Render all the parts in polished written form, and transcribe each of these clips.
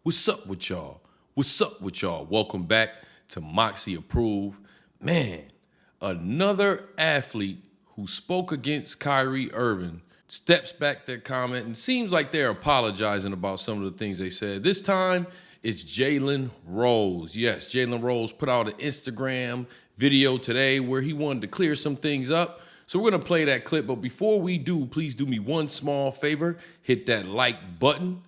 What's up with y'all? What's up with y'all? Welcome back to Moxy Approved. Man, another athlete who spoke against Kyrie Irving steps back their comment and seems like they're apologizing about some of the things they said. This time, it's Jalen Rose. Yes, Jalen Rose put out an Instagram video today where he wanted to clear some things up. So we're going to play that clip. But before we do, please do me one small favor. Hit that like button.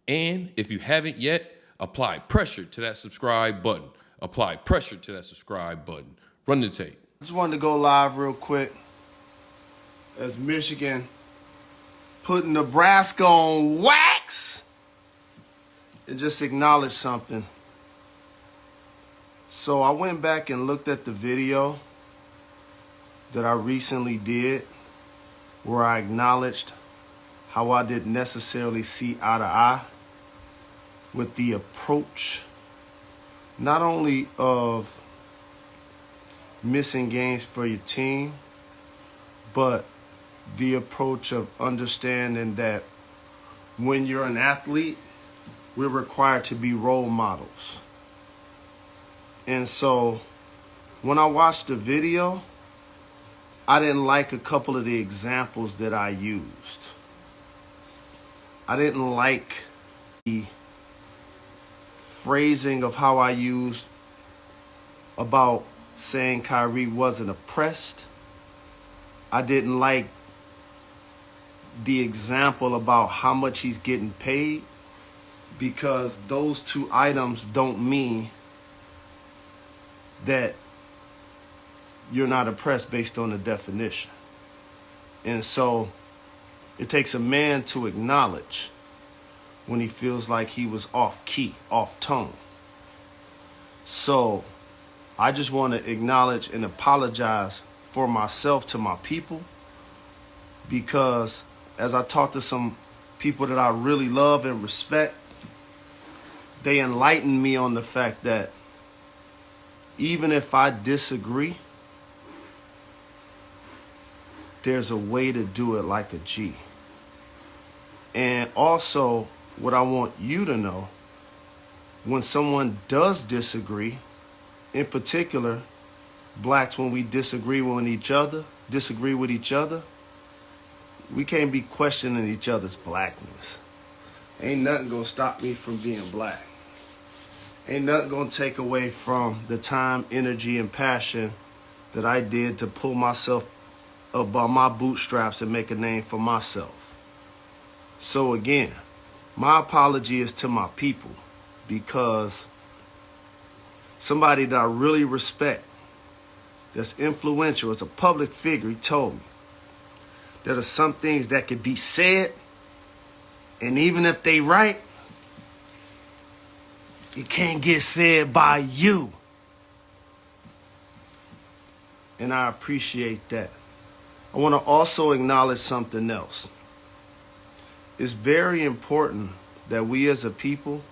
And if you haven't yet, apply pressure to that subscribe button. Apply pressure to that subscribe button. Run the tape. Just wanted to go live real quick as Michigan putting Nebraska on wax and just acknowledge something. So I went back and looked at the video that I recently did where I acknowledged how I didn't necessarily see eye to eye with the approach, not only of missing games for your team, but the approach of understanding that when you're an athlete, we're required to be role models. And so when I watched the video, I didn't like a couple of the examples that I used. I didn't like the phrasing of how I used about saying Kyrie wasn't oppressed. I didn't like the example about how much he's getting paid, because those two items don't mean that you're not oppressed based on the definition. And so it takes a man to acknowledge when he feels like he was off key, off tone. So I just want to acknowledge and apologize for myself to my people, because as I talk to some people that I really love and respect, they enlightened me on the fact that even if I disagree, there's a way to do it like a G. And also, what I want you to know, when someone does disagree, in particular, blacks, when we disagree with each other, we can't be questioning each other's blackness. Ain't nothing gonna stop me from being black. Ain't nothing gonna take away from the time, energy, and passion that I did to pull myself up by my bootstraps and make a name for myself. So again, my apology is to my people, because somebody that I really respect, that's influential, as a public figure, he told me there are some things that could be said, and even if they right, it can't get said by you. And I appreciate that. I want to also acknowledge something else. It's very important that we as a people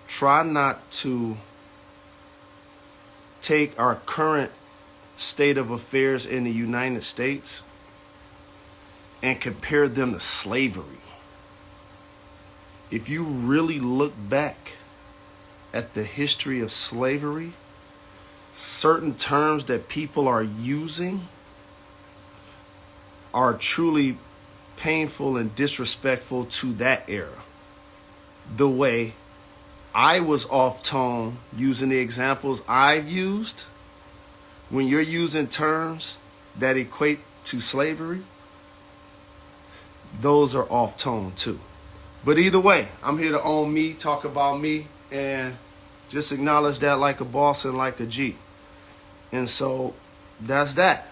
try not to take our current state of affairs in the United States and compare them to slavery. If you really look back at the history of slavery, certain terms that people are using are truly painful and disrespectful to that era. The way I was off tone using the examples I've used, when you're using terms that equate to slavery, those are off tone too. But either way, I'm here to own me, talk about me, and just acknowledge that like a boss and like a G. And so that's that.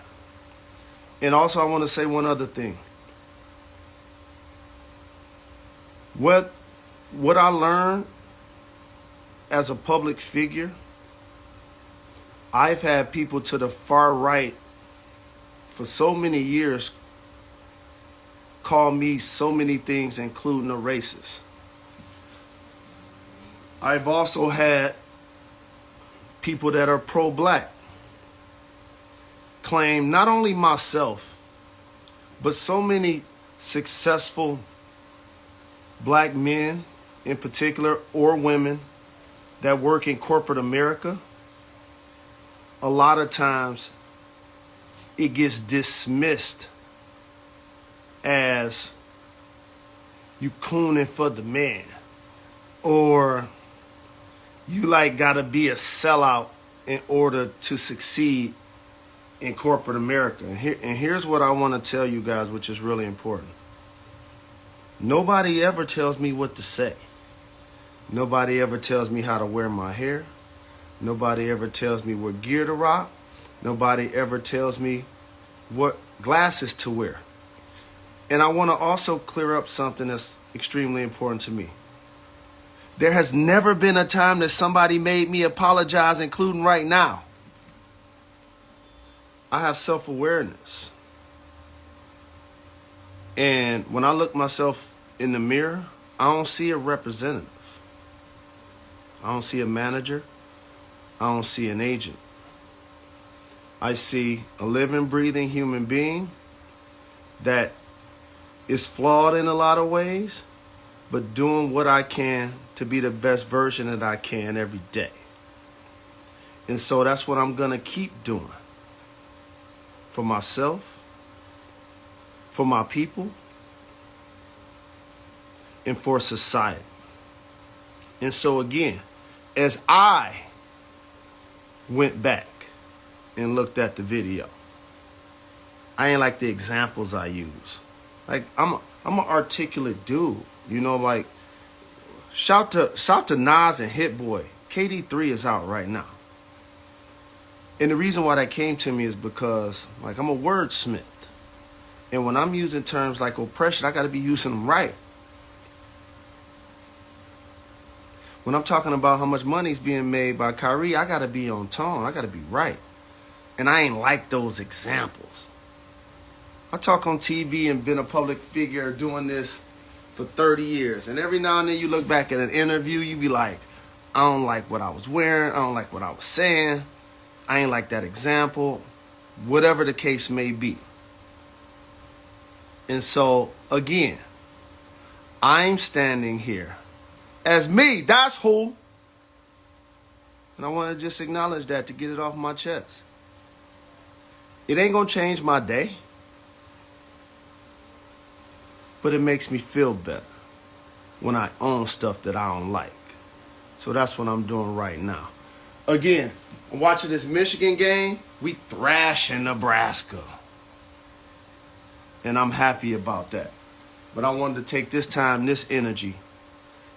And also I want to say one other thing. What I learned as a public figure, I've had people to the far right for so many years call me so many things, including a racist. I've also had people that are pro-black claim not only myself, but so many successful black men in particular, or women that work in corporate America, a lot of times it gets dismissed as you cooning for the man, or you like gotta be a sellout in order to succeed in corporate America. And here's what I want to tell you guys, which is really important. Nobody ever tells me what to say. Nobody ever tells me how to wear my hair. Nobody ever tells me what gear to rock. Nobody ever tells me what glasses to wear. And I want to also clear up something that's extremely important to me. There has never been a time that somebody made me apologize, including right now. I have self-awareness. And when I look myself in the mirror, I don't see a representative. I don't see a manager. I don't see an agent. I see a living, breathing human being that is flawed in a lot of ways, but doing what I can to be the best version that I can every day. And so that's what I'm going to keep doing. For myself, for my people, and for society. And so again, as I went back and looked at the video, I ain't like the examples I use. Like I'm an articulate dude, you know. Like shout to Nas and Hit Boy. KD3 is out right now, and the reason why that came to me is because like I'm a wordsmith, and when I'm using terms like oppression, I got to be using them right. When I'm talking about how much money's being made by Kyrie, I got to be on tone. I got to be right. And I ain't like those examples. I talk on TV and been a public figure doing this for 30 years. And every now and then you look back at an interview, you be like, I don't like what I was wearing. I don't like what I was saying. I ain't like that example. Whatever the case may be. And so, again, I'm standing here as me. That's who. And I want to just acknowledge that to get it off my chest. It ain't going to change my day, but it makes me feel better when I own stuff that I don't like. So that's what I'm doing right now. Again, I'm watching this Michigan game. We thrashing Nebraska. And I'm happy about that. But I wanted to take this time, this energy,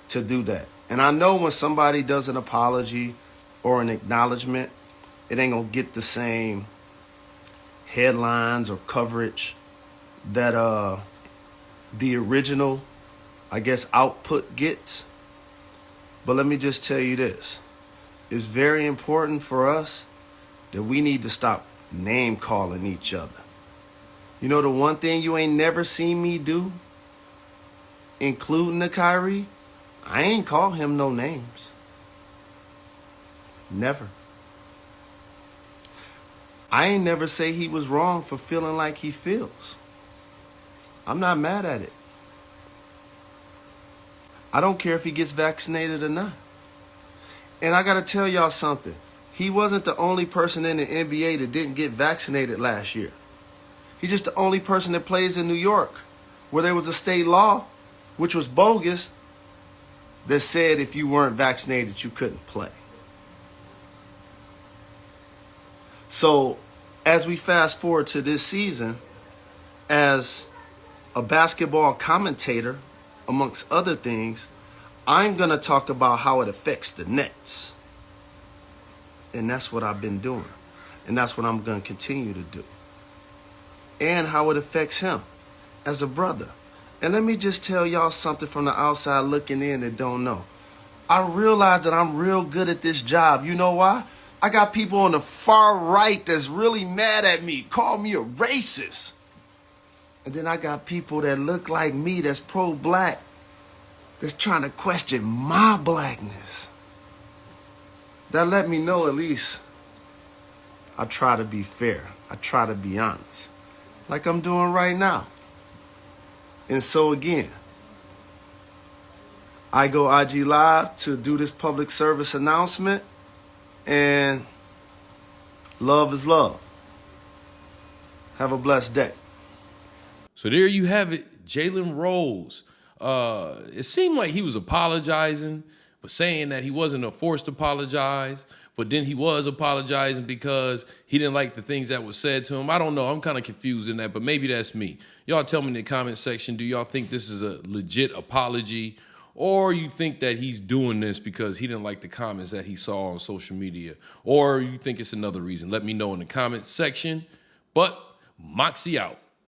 to do that. And I know when somebody does an apology or an acknowledgement, it ain't going to get the same headlines or coverage that the original, I guess, output gets. But let me just tell you this. It's very important for us that we need to stop name calling each other. You know the one thing you ain't never seen me do, including the Kyrie? I ain't call him no names. Never. I ain't never say he was wrong for feeling like he feels. I'm not mad at it. I don't care if he gets vaccinated or not. And I got to tell y'all something. He wasn't the only person in the NBA that didn't get vaccinated last year. He's just the only person that plays in New York, where there was a state law, which was bogus, that said if you weren't vaccinated, you couldn't play. So as we fast forward to this season, as a basketball commentator, amongst other things, I'm going to talk about how it affects the Nets. And that's what I've been doing. And that's what I'm going to continue to do. And how it affects him as a brother. And let me just tell y'all something from the outside looking in that don't know. I realize that I'm real good at this job. You know why? I got people on the far right that's really mad at me, call me a racist. And then I got people that look like me that's pro-black, that's trying to question my blackness. That let me know at least I try to be fair. I try to be honest, like I'm doing right now. And so again, I go IG Live to do this public service announcement, and love is love. Have a blessed day. So there you have it, Jalen Rose. It seemed like he was apologizing, but saying that he wasn't forced to apologize, but then he was apologizing because he didn't like the things that was said to him. I don't know. I'm kind of confused in that, but maybe that's me. Y'all tell me in the comment section, do y'all think this is a legit apology, or you think that he's doing this because he didn't like the comments that he saw on social media, or you think it's another reason? Let me know in the comment section. But Moxy out.